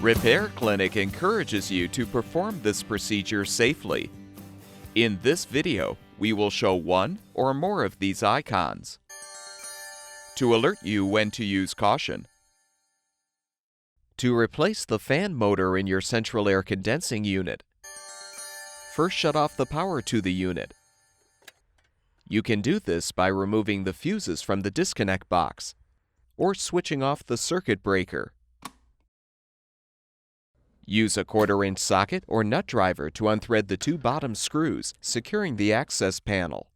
Repair Clinic encourages you to perform this procedure safely. In this video, we will show one or more of these icons to alert you when to use caution. To replace the fan motor in your central air condensing unit, first shut off the power to the unit. You can do this by removing the fuses from the disconnect box or switching off the circuit breaker. Use a 1/4-inch socket or nut driver to unthread the two bottom screws securing the access panel.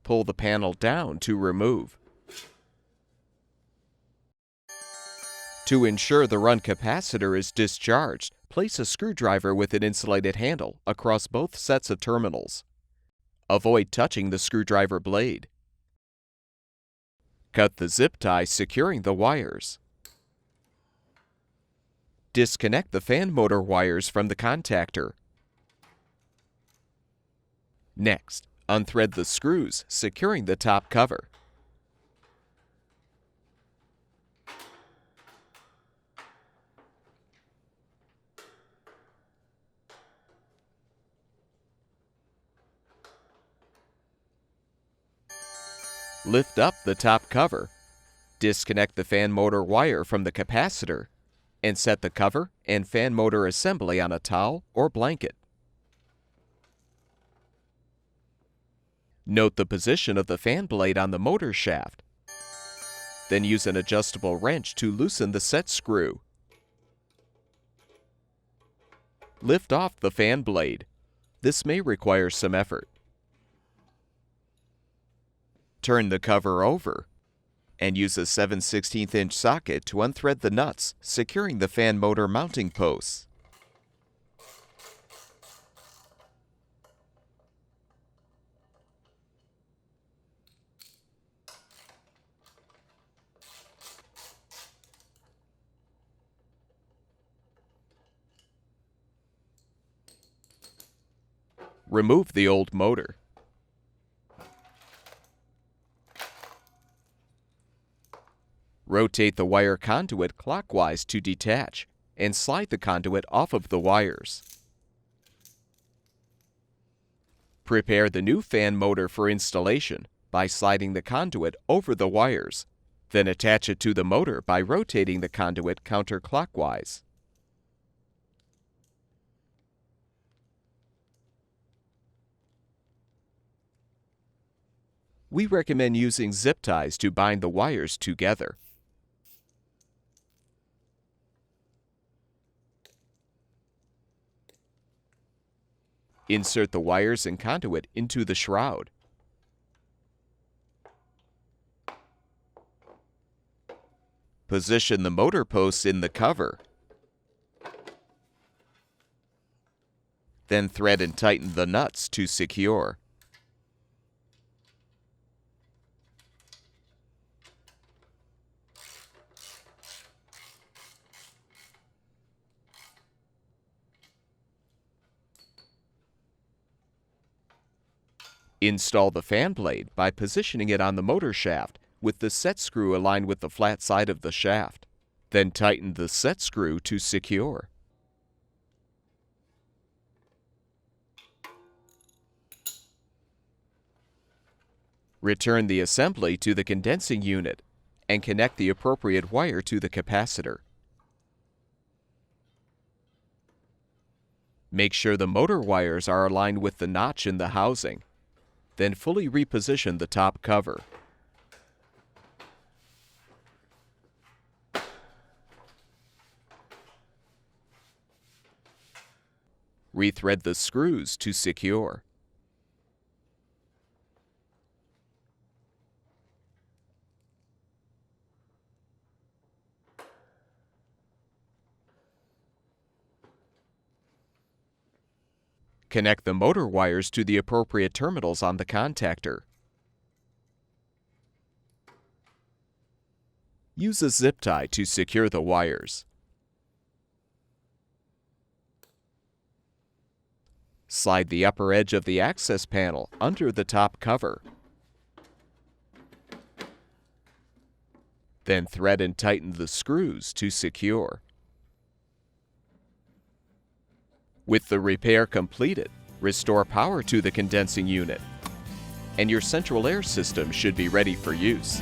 Pull the panel down to remove. To ensure the run capacitor is discharged, place a screwdriver with an insulated handle across both sets of terminals. Avoid touching the screwdriver blade. Cut the zip tie securing the wires. Disconnect the fan motor wires from the contactor. Next, unthread the screws securing the top cover. Lift up the top cover. Disconnect the fan motor wire from the capacitor and set the cover and fan motor assembly on a towel or blanket. Note the position of the fan blade on the motor shaft. Then use an adjustable wrench to loosen the set screw. Lift off the fan blade. This may require some effort. Turn the cover over and use a 7/16" socket to unthread the nuts securing the fan motor mounting posts. Remove the old motor. Rotate the wire conduit clockwise to detach and slide the conduit off of the wires. Prepare the new fan motor for installation by sliding the conduit over the wires. Then attach it to the motor by rotating the conduit counterclockwise. We recommend using zip ties to bind the wires together. Insert the wires and conduit into the shroud. Position the motor posts in the cover. Then thread and tighten the nuts to secure. Install the fan blade by positioning it on the motor shaft with the set screw aligned with the flat side of the shaft. Then tighten the set screw to secure. Return the assembly to the condensing unit and connect the appropriate wire to the capacitor. Make sure the motor wires are aligned with the notch in the housing. Then fully reposition the top cover. Rethread the screws to secure. Connect the motor wires to the appropriate terminals on the contactor. Use a zip tie to secure the wires. Slide the upper edge of the access panel under the top cover. Then thread and tighten the screws to secure. With the repair completed, restore power to the condensing unit, and your central air system should be ready for use.